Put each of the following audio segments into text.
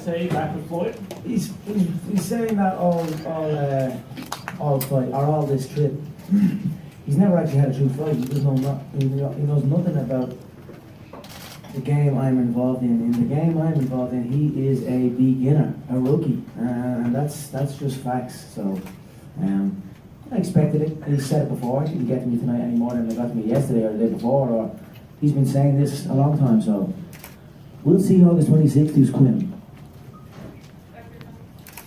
say back with Floyd? He's saying that all fight or all this trip. He's never actually had a true fight. He doesn't know he knows nothing about the game I'm involved in. In the game I'm involved in, he is a beginner, a rookie, and that's just facts. So I expected it. He said it before. He didn't get to me tonight any more than they got to me yesterday or the day before. Or he's been saying this a long time. So we'll see August 26th who's quitting.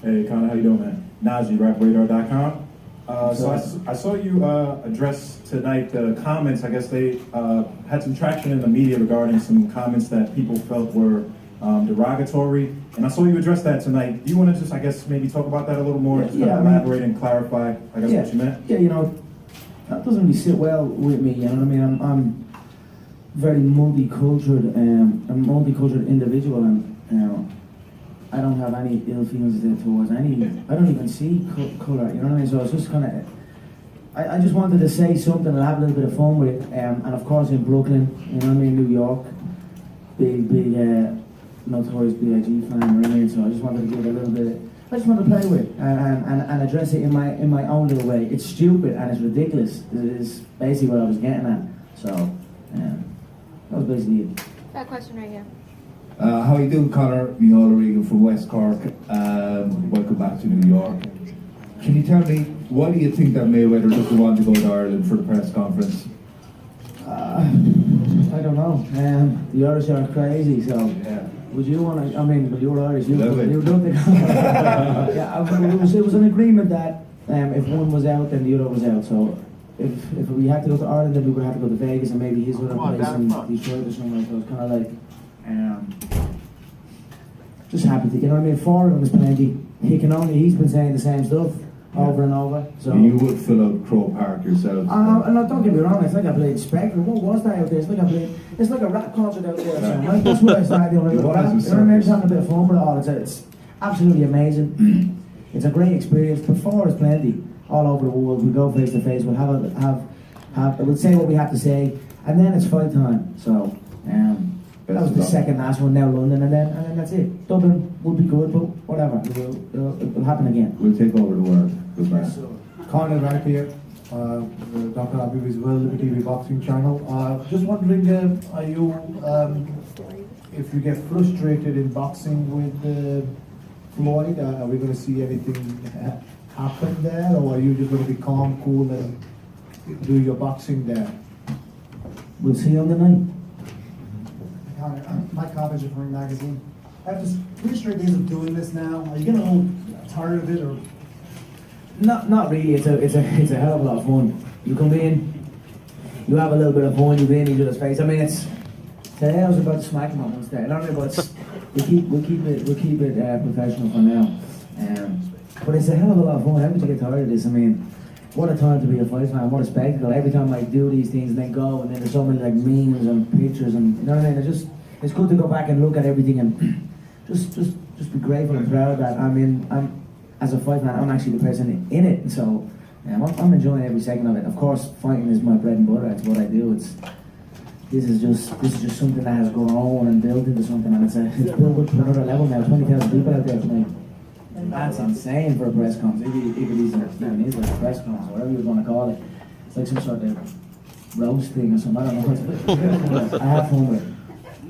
Hey, Conor, how you doing, man? Najee, rapradar.com. So I saw you address tonight the comments. I guess they had some traction in the media regarding some comments that people felt were derogatory. And I saw you address that tonight. Do you want to just, I guess, maybe talk about that a little more? Just kind of elaborate and clarify, I guess, what you meant? Yeah, you know, that doesn't really sit well with me, you know what I mean? I'm very multicultural, a multicultural individual, and, you know, I don't have any ill feelings towards any. I don't even see colour. You know what I mean? So it's just kind of. I just wanted to say something and have a little bit of fun with it. And of course in Brooklyn, you know what I mean, New York, big notorious BIG fan. You know what I mean? So I just wanted to give it a little bit. I just wanted to play with it and address it in my own little way. It's stupid and it's ridiculous. It is basically what I was getting at. So that was basically it. That question right here. How you doing, Conor? Michael Regan from West Cork. Welcome back to New York. Can you tell me, why do you think that Mayweather doesn't want to go to Ireland for the press conference? I don't know. The Irish are crazy, so Yeah. would you want to? I mean, but you're Irish. You Love it. would love to go. Yeah, it was an agreement that if one was out, then the other was out. So if we had to go to Ireland, then we would have to go to Vegas and maybe his other place in Detroit or somewhere. So it's kind of like. Just happy to, you know what I mean? For him is plenty. He's been saying the same stuff over and over. So You would fill out Crow Park yourself. and don't get me wrong, it's like I played Spectre. What was that out there? It's like a rap concert out there. So like, that's what I started doing. You know what I mean? Just having a bit of fun with it all. It's absolutely amazing. It's a great experience. Before is plenty all over the world. We go face to face. We'll we'll say what we have to say, and then it's fight time. So that was the second last one, now London, and then that's it. Dublin would be good, but whatever, it'll happen again. We'll take over the world. Good man. Conor right here, Dr. Abi's World TV Boxing channel. Just wondering, are you, if you get frustrated in boxing with Floyd, are we going to see anything happen there, or are you just going to be calm, cool, and do your boxing there? We'll see on the night. Mike Coppage from Ring Magazine. After 3 straight days of doing this now, are you getting a little tired of it, or? Not really. It's a hell of a lot of fun. You come in, you have a little bit of fun. You get in each other's face. I mean, today I was about to smack him on one day. I don't know, but we'll keep it professional for now. But it's a hell of a lot of fun. How would you get tired of this? I mean, what a time to be a fight fan, what a spectacle. Every time I do these things and then go, and then there's so many like memes and pictures, and you know what I mean? It's good to go back and look at everything and just be grateful and proud that I'm as a fight fan, I'm actually the person in it. So I'm enjoying every second of it. Of course, fighting is my bread and butter. It's what I do. This is just something that has grown and built into something, and it's built up to another level now. 20,000 people out there tonight. That's insane for a press conference. If it is like a press conference, whatever you want to call it. It's like some sort of roast thing or something. I don't know. I have fun with it.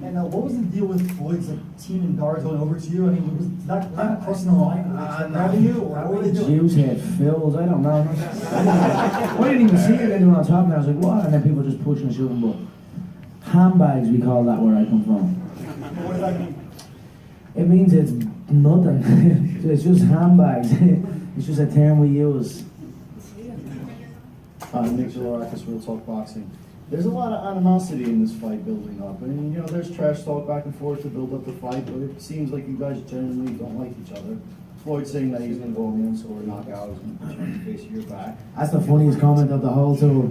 And what was the deal with Floyd's team and guards going over to you? I mean, was that crossing the line? Grabbing you, or what were they doing? Juice head fills, I don't know. I didn't even see it. They were on top, and I was like, what? And then people just pushing and shooting. But handbags, we call that where I come from. What does that mean? It means it's nothing. It's just handbags. It's just a term we use. Nick Zalarakis, Real Talk Boxing. There's a lot of animosity in this fight building up. I mean, there's trash talk back and forth to build up the fight, but it seems like you guys generally don't like each other. Floyd saying that he's going to go in and score a knockout, he's going to put you in the face of your back. That's the funniest comment of the whole tour.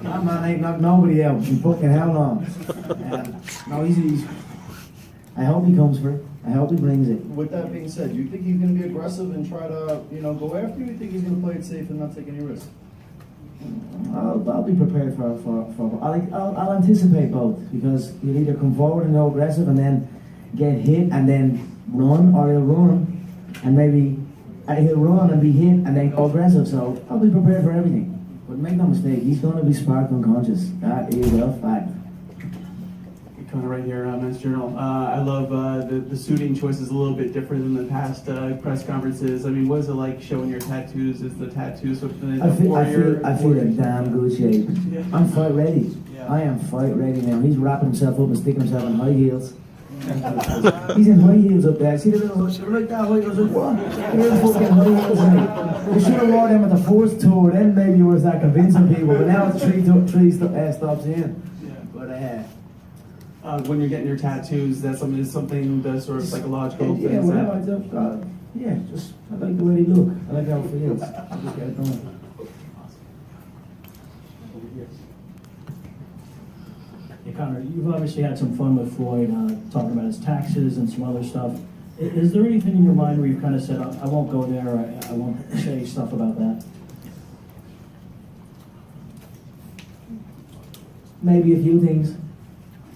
That man ain't knocked nobody out in fucking hell long. No, he's I hope he comes for it. I hope he brings it. With that being said, do you think he's going to be aggressive and try to, go after you? Or do you think he's going to play it safe and not take any risks? I'll be prepared for I'll anticipate both, because he'll either come forward and go aggressive, and then get hit and then run, or he'll run and maybe he'll run and be hit and then go aggressive. So I'll be prepared for everything. But make no mistake, he's going to be spark unconscious. That is a fact. Conor right here, Men's Journal. I love the suiting choice is a little bit different than the past press conferences. I mean, what is it like showing your tattoos? Is the tattoo something I feel in damn good shape. Yeah. I'm fight ready. Yeah. I am fight ready now. He's wrapping himself up and sticking himself in high heels. He's in high heels up there. See the little like that height? I was like, what? Here's fucking high heels, mate. You should have wore them at the first tour, then maybe you was that convincing people. But now it's three stops in. Yeah. But when you're getting your tattoos, that's something the sort of psychological yeah, things well, that. I like the way they look. I like how it feels. I just get it done. Hey Conor, you've obviously had some fun with Floyd, talking about his taxes and some other stuff. Is there anything in your mind where you've kind of said, I won't go there, or I won't say stuff about that? Maybe a few things,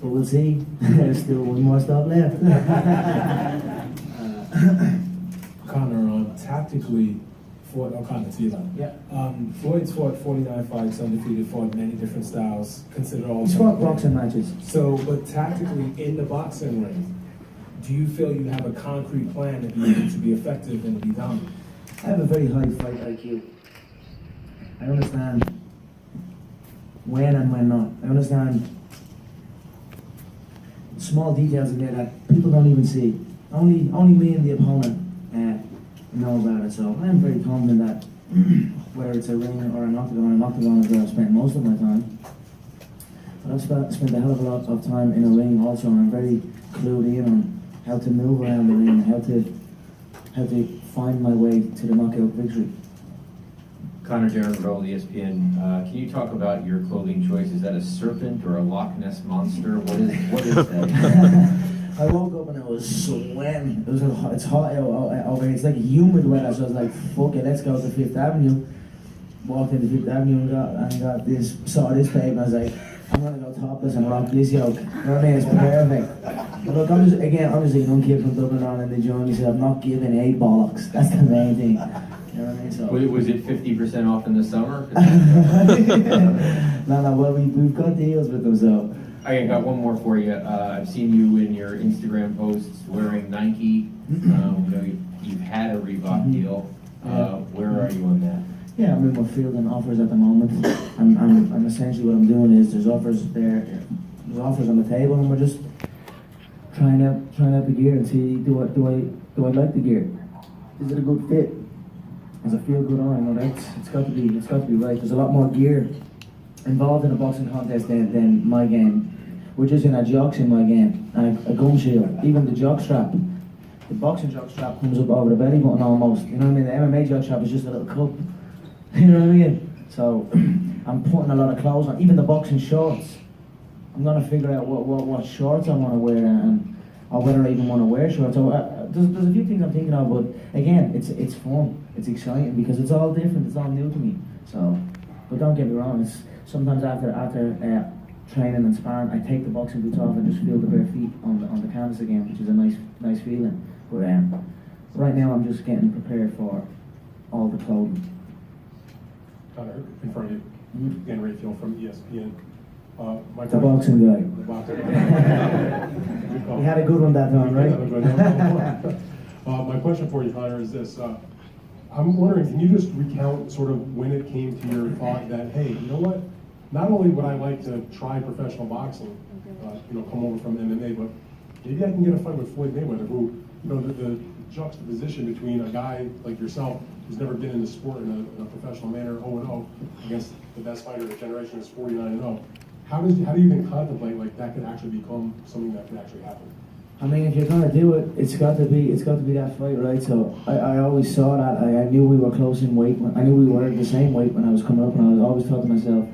but we'll see. There's still one more stop left. Conor, tactically, Floyd, Conor, to you now. Yeah. Floyd's fought 49 fights, undefeated, fought many different styles, considered all. He's fought boxing matches. So, but tactically, in the boxing ring, do you feel you have a concrete plan to be effective and to be dominant? I have a very high fight IQ. I understand when and when not. I understand small details in there that people don't even see. Only me and the opponent know about it. So I am very confident that whether it's a ring or an octagon is where I've spent most of my time. But I've spent a hell of a lot of time in a ring also, and I'm very clued in on how to move around the ring, how to find my way to the knockout victory. Conor Jarrett, ESPN. Can you talk about your clothing choice? Is that a serpent or a Loch Ness monster? What is that? I woke up and it was sweating. It's hot over here. It's like humid weather, so I was like, fuck it, let's go to Fifth Avenue. Walked into Fifth Avenue and saw this tape, and I was like, I'm gonna go topless and rock this yoke. You know what I mean? It's perfect. But look, I'm just a young kid from Dublin, Ireland. They joined me, said I'm not giving a bollocks. That's the main thing. You know what I mean? So. Was it 50% off in the summer? No, well, we've got deals with them, so. I got one more for you. I've seen you in your Instagram posts wearing Nike. You've had a Reebok deal. Where are you on that? Yeah, I'm in my field and offers at the moment. I'm essentially what I'm doing is there's offers there, there's offers on the table, and we're just trying out the gear and see do I like the gear? Is it a good fit? Does it feel good on? It's got to be right. There's a lot more gear involved in a boxing contest than my game. We're just in a jocks in my game, and a gum shield, even the jock strap. The boxing jock strap comes up over the belly button almost. You know what I mean? The MMA jock strap is just a little cup. You know what I mean? So I'm putting a lot of clothes on, even the boxing shorts. I'm gonna figure out what shorts I want to wear or whether I even want to wear shorts. So there's a few things I'm thinking of, but again, it's fun, it's exciting because it's all different, it's all new to me. So, but don't get me wrong. It's sometimes after training and sparring, I take the boxing boots off and just feel the bare feet on the canvas again, which is a nice feeling. But right now I'm just getting prepared for all the clothing. Conor, in front of you, again, Rayfield from ESPN. The boxing guy. The boxing guy. You had a good one that time, right? My question for you, Conor, is this. I'm wondering, can you just recount sort of when it came to your thought that, hey, you know what? Not only would I like to try professional boxing, come over from MMA, but maybe I can get a fight with Floyd Mayweather, who, the juxtaposition between a guy like yourself who's never been in the sport in a professional manner, 0-0, against the best fighter of the generation is 49-0. How do you even contemplate like that could actually become something that could actually happen? I mean, if you're gonna do it, it's got to be that fight, right? So I always saw that. I knew we were close in weight. I knew we were the same weight when I was coming up, and I always thought to myself,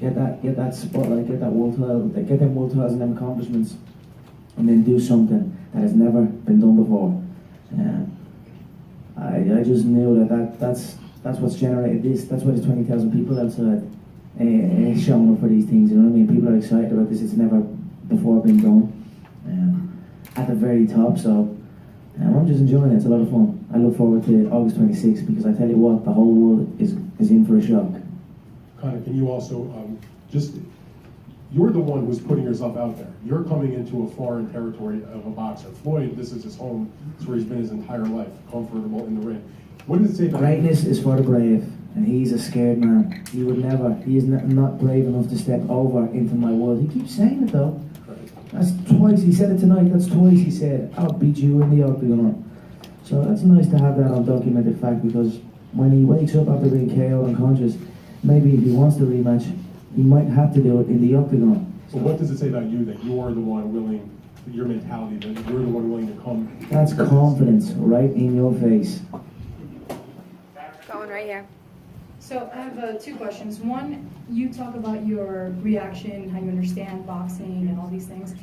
get that spotlight, get that world title, get them world titles and them accomplishments, and then do something that has never been done before. I just knew that's what's generated this. That's why there's 20,000 people outside showing up for these things. You know what I mean? People are excited about this. It's never before been done. at the very top. So I'm just enjoying it. It's a lot of fun. I look forward to August 26th because I tell you what, the whole world is in for a shock. Conor, can you also you're the one who's putting yourself out there. You're coming into a foreign territory of a boxer. Floyd, this is his home. It's where he's been his entire life, comfortable in the ring. What does it say about Greatness is for the brave, and he's a scared man. He is not brave enough to step over into my world. He keeps saying it though. That's twice, he said it tonight, that's twice he said, I'll beat you in the octagon. So that's nice to have that on documented fact, because when he wakes up after being KO'd unconscious, maybe if he wants the rematch, he might have to do it in the octagon. So what does it say about you that you're the one willing, your mentality, that you're the one willing to come? That's confidence right in your face. Going right here. So I have two questions. One, you talk about your reaction, how you understand boxing and all these things.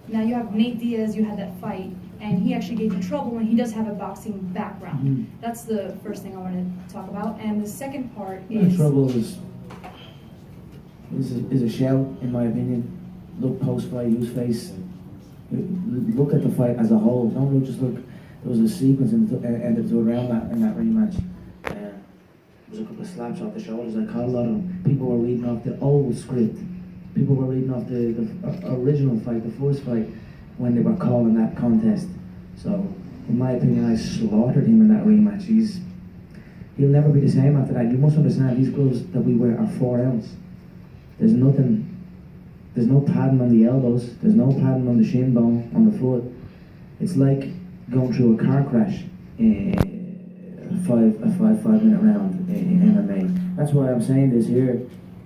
Now you have Nate Diaz, you had that fight, and he actually gave you trouble, and he does have a boxing background. Mm-hmm. That's the first thing I want to talk about. And the second part The is... trouble is a shout, in my opinion. Look post-fight, use face. Look at the fight as a whole. Don't just look. There was a sequence ended to around that in that rematch. There was a couple of slaps off the shoulders. I called on them. People were reading off the old script. People were reading off the original fight, the first fight, when they were calling that contest. So, in my opinion, I slaughtered him in that rematch. He'll never be the same after that. You must understand, these gloves that we wear are 4 ounce. There's no padding on the elbows, there's no padding on the shin bone, on the foot. It's like going through a car crash in a 5-minute round in MMA. That's why I'm saying this here.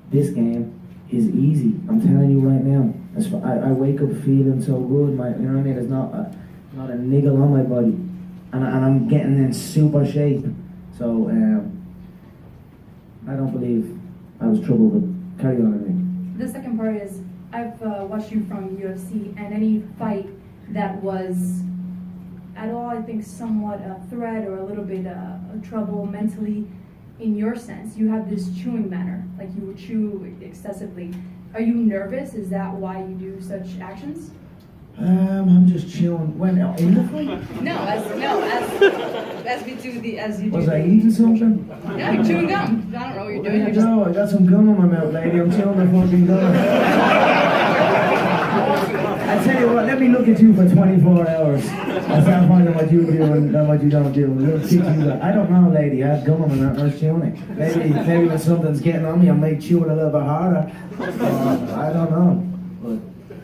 This game is easy. I'm telling you right now. I wake up feeling so good. You know what I mean? There's not a niggle on my body, and I'm getting in super shape. So I don't believe I was troubled, but carry on. The second part is, I've watched you from UFC, and any fight that was at all, I think, somewhat a threat or a little bit of trouble mentally, in your sense, you have this chewing manner, like you would chew excessively. Are you nervous? Is that why you do such actions? I'm just chilling. When in the fight? No, as we do the as you do. Was I eating something? No, you're chewing gum. I don't know what you're doing. You're just... No, I got some gum in my mouth, lady. I'm chewing my fucking gum. I tell you what, let me look at you for 24 hours. I'll start finding what you do and what you don't do. We'll teach you that. I don't know, lady. I have gum in my mouth. I'm chewing it. Maybe when something's getting on me, I may chew it a little bit harder. I don't know. But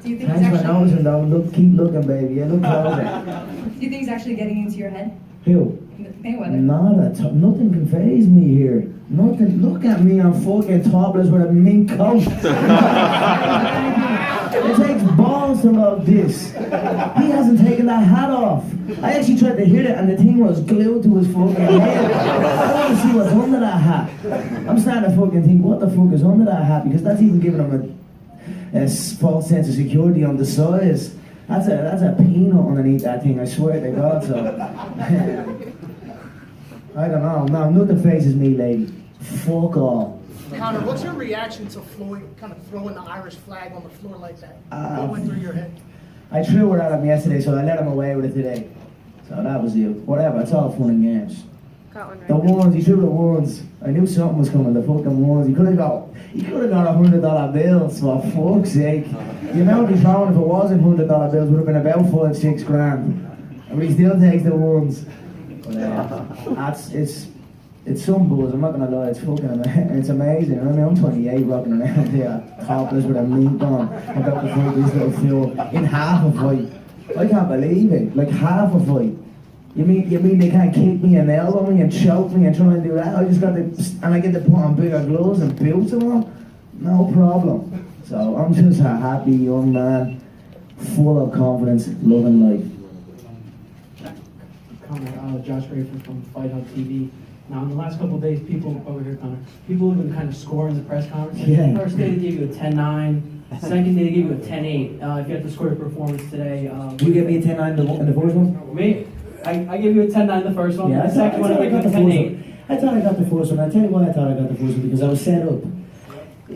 do you think thanks it's for noticing, though. Keep looking, baby. Yeah, look closer. Do you think it's actually getting into your head? Who? Mayweather. Nothing can faze me here. Nothing. Look at me, I'm fucking topless with a mink coat. It takes balls to love this. He hasn't taken that hat off. I actually tried to hit it and the thing was glued to his fucking head. I want to see what's under that hat. I'm starting to fucking think, what the fuck is under that hat? Because that's even giving him a false sense of security on the size. That's a peanut underneath that thing, I swear to God. So I don't know. No, nothing phases me, lady. Fuck all. Conor, what's your reaction to Floyd kind of throwing the Irish flag on the floor like that? What went through your head? I threw it at him yesterday, so I let him away with it today. So that was it. Whatever, it's all fun and games. The ones, he threw the ones. I knew something was coming, the fucking ones. He could have got $100 bills, for fuck's sake. The amount he's throwing, if it wasn't $100 bills, would have been about 5-6 grand. But he still takes the ones. But it's some buzz, I'm not gonna lie, it's amazing. I mean, I'm 28 rocking around here, topless with a mink on, about to fight this little fool in half a fight. I can't believe it, like half a fight. You mean they can't kick me and elbow me and choke me and try and do that? I just got to, and I get to put on bigger gloves and boots and all? No problem. So I'm just a happy young man, full of confidence, loving life. Conor, Josh Rafer from Fight Hub TV. Now, in the last couple of days, people over here, Conor, people have been kind of scoring the press conference. Yeah. First day they gave you a 10-9. Second day they gave you a 10-8. If you had to score your performance today, you give me a 10-9 in the first one? Me? I gave you a 10-9 the first one. Yeah, the second one I gave you a 10-8. I thought I got the first one. I tell you why I thought I got the first one, because I was set up.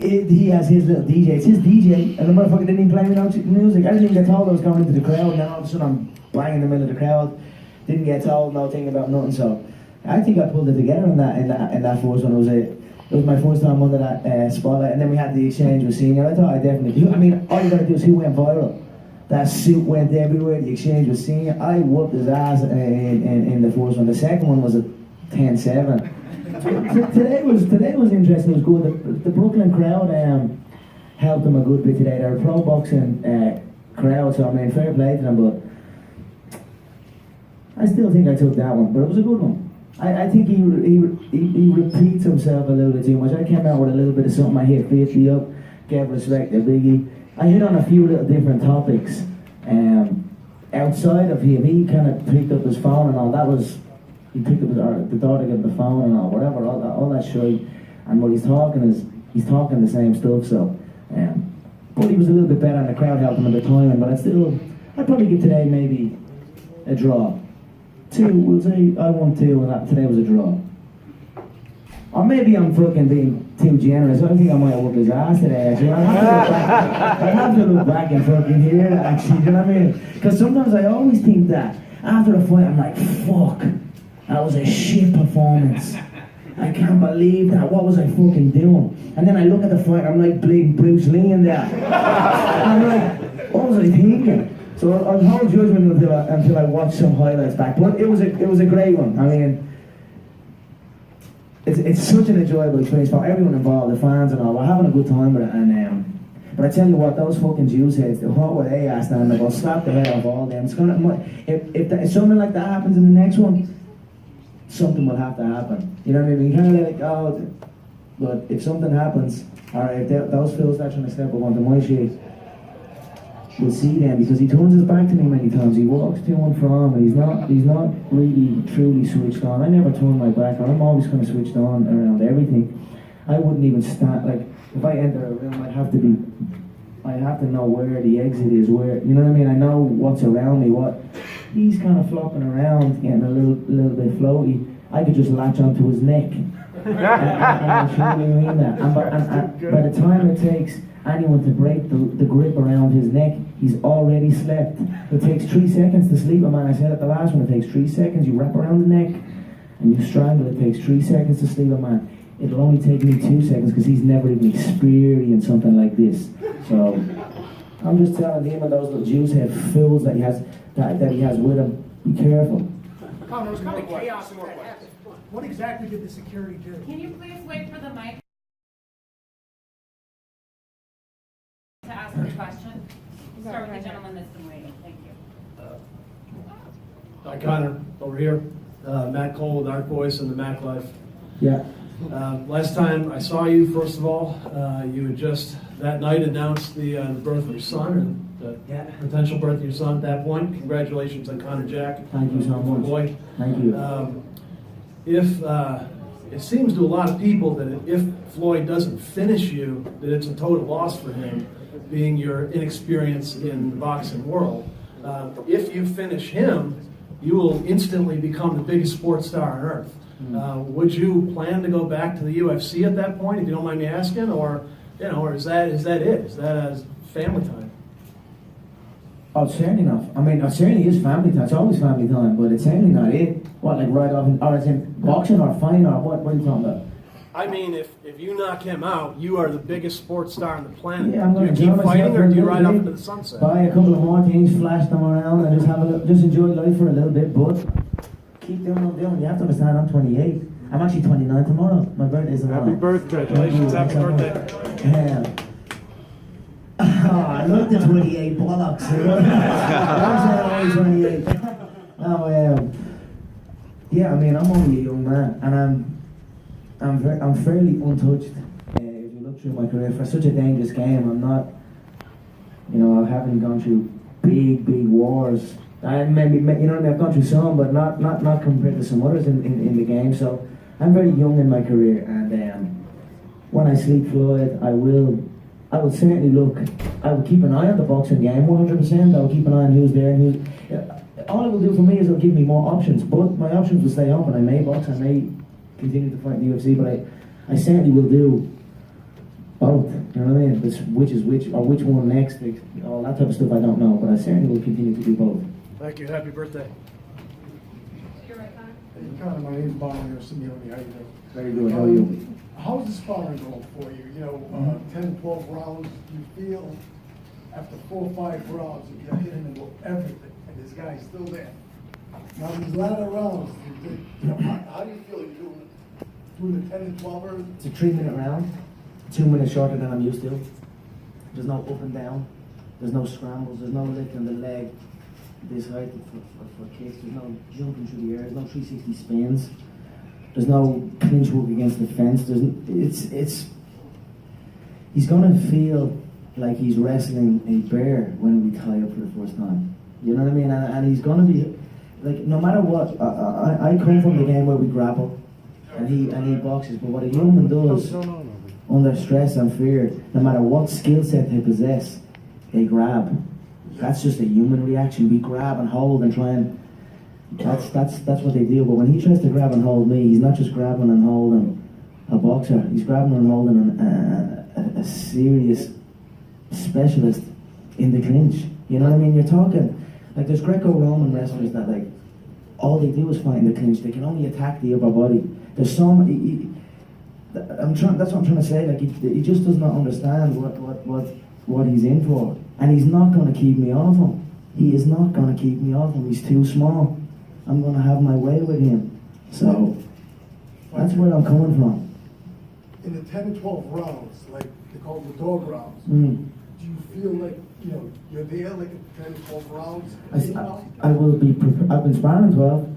He has his little DJ. It's his DJ, and the motherfucker didn't even play me no music. I didn't even get told I was going into the crowd, and then all of a sudden I'm banging in the middle of the crowd. Didn't get told no thing about nothing. So I think I pulled it together in that first one. It was my first time under that spotlight, and then we had the exchange with Senior. I thought I definitely do. I mean, all you gotta do is he went viral. That suit went everywhere. The exchange with Senior. I whooped his ass in the first one. The second one was a 10-7. Today was interesting. It was good. The Brooklyn crowd helped them a good bit today. They're a pro boxing crowd, so I mean, fair play to them. But I still think I took that one, but it was a good one. I think he repeats himself a little bit too much. I came out with a little bit of something. I hit 50 up, gave respect to Biggie. I hit on a few little different topics. Outside of him, he kind of picked up his phone and all. He picked up the daughter got the phone and all, whatever, all that shit. And what he's talking the same stuff. So, but he was a little bit better, and the crowd helped him at the time. But I'd probably give today maybe a draw. 2, we'll say I won 2, and today was a draw. Or maybe I'm fucking being too generous. I think I might have whooped his ass today, actually. I have to look back and fucking hear that, actually, you know what I mean? Because sometimes I always think that after the fight, I'm like, fuck, that was a shit performance. I can't believe that. What was I fucking doing? And then I look at the fight, I'm like bleeding Bruce Lee in there. And I'm like, what was I thinking? So I'll hold judgment until I watch some highlights back. But it was a great one. I mean, it's such an enjoyable experience for everyone involved, the fans and all. We're having a good time with it. And but I tell you what, those fucking Jews heads, what were they asked? And they're going to slap the head off all them. It's gonna, if something like that happens in the next one, something will have to happen. You know what I mean? You can't let it go. But if something happens, or if those fools start trying to step up onto my shit, we'll see them, because he turns his back to me many times. He walks to and from, and he's not really truly switched on. I never turn my back on. I'm always kind of switched on around everything. I wouldn't even stand, like, if I enter a room, I'd have to know where the exit is, where, you know what I mean? I know what's around me, he's kind of flopping around, getting a little bit floaty. I could just latch onto his neck. and I truly mean that. And by the time it takes anyone to break the grip around his neck, he's already slept. It takes 3 seconds to sleep a man. I said at the last one, it takes 3 seconds. You wrap around the neck and you strangle. It takes 3 seconds to sleep a man. It'll only take me 2 seconds because he's never even experienced something like this. So I'm just telling him and those little Jews have fools that he has with him. Be careful. Conor, it was kind of chaos in that happened. What exactly did the security do? Can you please wait for the mic to ask the question? Start with the gentleman that's been waiting. Thank you. Hi, Conor. Over here. Matt Cole with Dark Voice and the Mac Life. Yeah. Last time I saw you, first of all, you had just that night announced the birth of your son and the potential birth of your son. At that point, congratulations on Conor Jack. Thank you so much. Boy. Thank you. It seems to a lot of people that if Floyd doesn't finish you, that it's a total loss for him, being your inexperience in the boxing world. If you finish him, you will instantly become the biggest sports star on earth. Would you plan to go back to the UFC at that point, if you don't mind me asking, or is that it? Is that as family time? Oh, certainly not. I mean, it certainly is family time. It's always family time, but it's certainly not it. What, like right off, or is it boxing or fighting or what? What are you talking about? I mean, if you knock him out, you are the biggest sports star on the planet. Yeah, I'm do you going to keep fighting, or do you ride off into the sunset? Buy a couple of more things, flash them around, and just enjoy life for a little bit. But keep doing what I'm doing. You have to understand, I'm 28. I'm actually 29 tomorrow. My birthday's tomorrow. Happy birthday. Congratulations. Happy birthday. Yeah. I love the 28 bollocks. I'm 28. Yeah, I mean, I'm only a young man, and I'm fairly untouched. If you look through my career, for such a dangerous game, I'm not. I haven't gone through big wars. I've gone through some, but not compared to some others in the game. So I'm very young in my career, and when I sleep Floyd, I will certainly look. I will keep an eye on the boxing game 100%. I will keep an eye on who's there and who's. All it will do for me is it'll give me more options. But my options will stay open. I may box. I may continue to fight in the UFC, but I certainly will do both. You know what I mean? Which is which, or which one next, like, all that type of stuff I don't know, but I certainly will continue to do both. Thank you. Happy birthday. You're right, Connor. Hey, Conor, my name's Bonnie Simeone. How you doing? Very good, how are you? How's the sparring going for you? You know, 10, 12 rounds, you feel after 4 or 5 rounds, if you're hitting him with everything, and this guy's still there. Now, these latter rounds, you know, how do you feel you're doing the 10 and 12 or? It's a 3-minute round, 2 minutes shorter than I'm used to. There's no up and down, there's no scrambles, there's no lifting the leg this height for kicks, there's no jumping through the air, there's no 360 spins, there's no clinch work against the fence. He's gonna feel like he's wrestling a bear when we tie up for the first time. You know what I mean? And he's gonna be like, no matter what. I come from the game where we grapple, and he boxes. But what a human does under stress and fear, no matter what skill set they possess, they grab. That's just a human reaction. We grab and hold and try and. That's what they do. But when he tries to grab and hold me, he's not just grabbing and holding a boxer. He's grabbing and holding a serious specialist in the clinch. You know what I mean? You're talking like there's Greco-Roman wrestlers that like all they do is fight in the clinch. They can only attack the upper body. There's some. That's what I'm trying to say. Like he just does not understand what he's in for, and he's not going to keep me off him. He is not going to keep me off him. He's too small. I'm going to have my way with him. So that's where I'm coming from. In the 10 and 12 rounds, like they call them the dog rounds, Mm. do you feel like, you know, you're there like in 10 and 12 rounds? I will be. I've been sparring 12.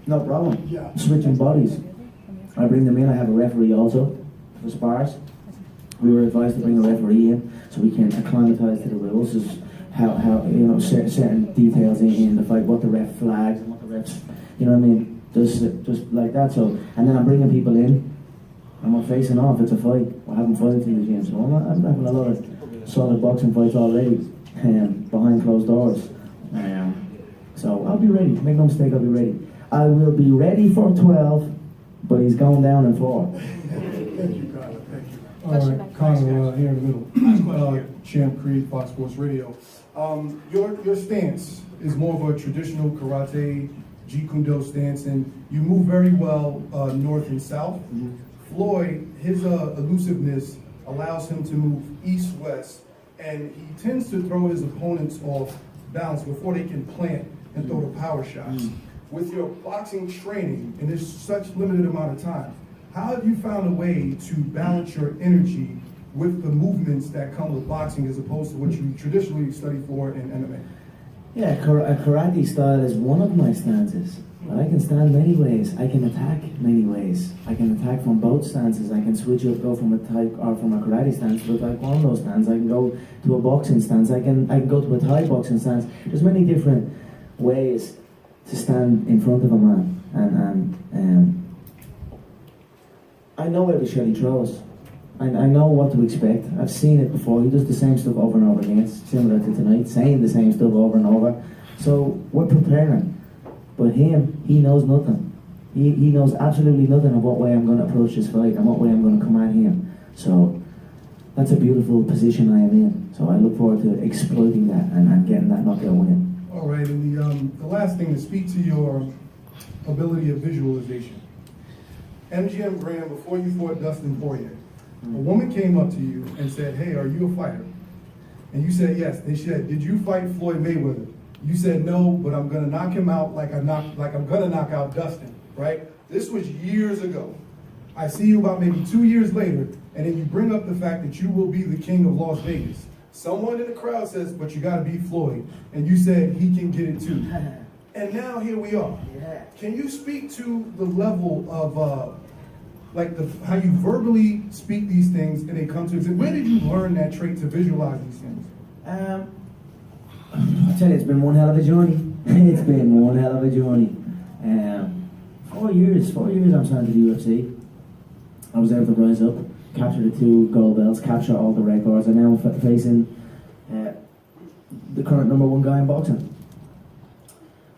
No problem. Yeah. Switching bodies. I bring them in. I have a referee also for spars. We were advised to bring a referee in so we can acclimatise to the rules. Is how you know certain details in the fight, what the ref flags and what the refs, you know what I mean, just like that. So, and then I'm bringing people in and we're facing off. It's a fight. We're having fights in the gym. So I'm having a lot of solid boxing fights already behind closed doors. So I'll be ready. Make no mistake, I'll be ready. I will be ready for 12, but he's going down in 4. Thank you, Conor. Thank you. All right, Conor, here in the middle. Champ Creed, Fox Sports Radio. Your stance is more of a traditional karate, Jeet Kune Do stance, and you move very well north and south. Floyd, his elusiveness allows him to move east-west, and he tends to throw his opponents off balance before they can plant and throw the power shots. With your boxing training, and there's such limited amount of time, how have you found a way to balance your energy with the movements that come with boxing as opposed to what you traditionally study for in MMA? Yeah, a karate style is one of my stances. But I can stand many ways. I can attack many ways. I can attack from both stances. I can switch up, go from a karate stance to a taekwondo stance. I can go to a boxing stance. I can go to a Thai boxing stance. There's many different ways to stand in front of a man, and I know every shot he throws. I know what to expect. I've seen it before. He does the same stuff over and over again. It's similar to tonight, saying the same stuff over and over. So we're preparing. But him, he knows nothing. He knows absolutely nothing of what way I'm going to approach this fight and what way I'm going to come at him. So that's a beautiful position I am in. So I look forward to exploiting that and getting that knockout win. All right, and the last thing, to speak to your ability of visualization. MGM Grand, before you fought Dustin Poirier, a woman came up to you and said, "Hey, are you a fighter?" And you said yes. They said, "Did you fight Floyd Mayweather?" You said no, but I'm gonna knock him out like I'm gonna knock out Dustin, right? This was years ago. I see you about maybe 2 years later, and then you bring up the fact that you will be the king of Las Vegas. Someone in the crowd says, "But you gotta beat Floyd," and you said he can get it too. And now here we are. Can you speak to the level of how you verbally speak these things and they come to you? Where did you learn that trait to visualize these things? I tell you, it's been one hell of a journey. It's been one hell of a journey. 4 years I'm signed to the UFC. I was able to rise up, capture the 2 gold belts, capture all the records, and now I'm facing the current #1 guy in boxing.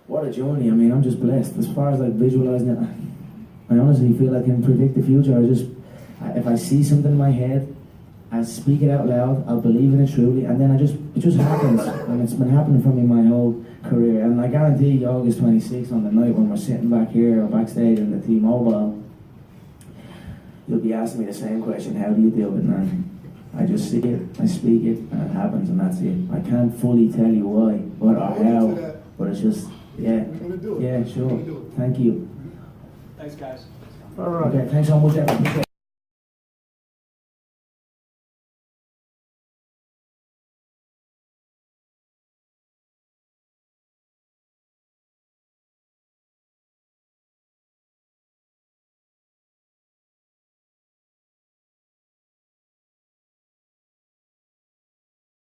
What a journey. I mean, I'm just blessed. As far as like visualizing it, I honestly feel I can predict the future. If I see something in my head, I speak it out loud, I believe in it truly, and then it just happens. And it's been happening for me my whole career. And I guarantee August 26th on the night when we're sitting back here or backstage in the T-Mobile, you'll be asking me the same question, how do you deal with it, man? I just see it, I speak it, and it happens, and that's it. I can't fully tell you why, what or how, but it's just, yeah. Yeah, sure. Thank you. Thanks, guys. Okay, thanks so much, everyone.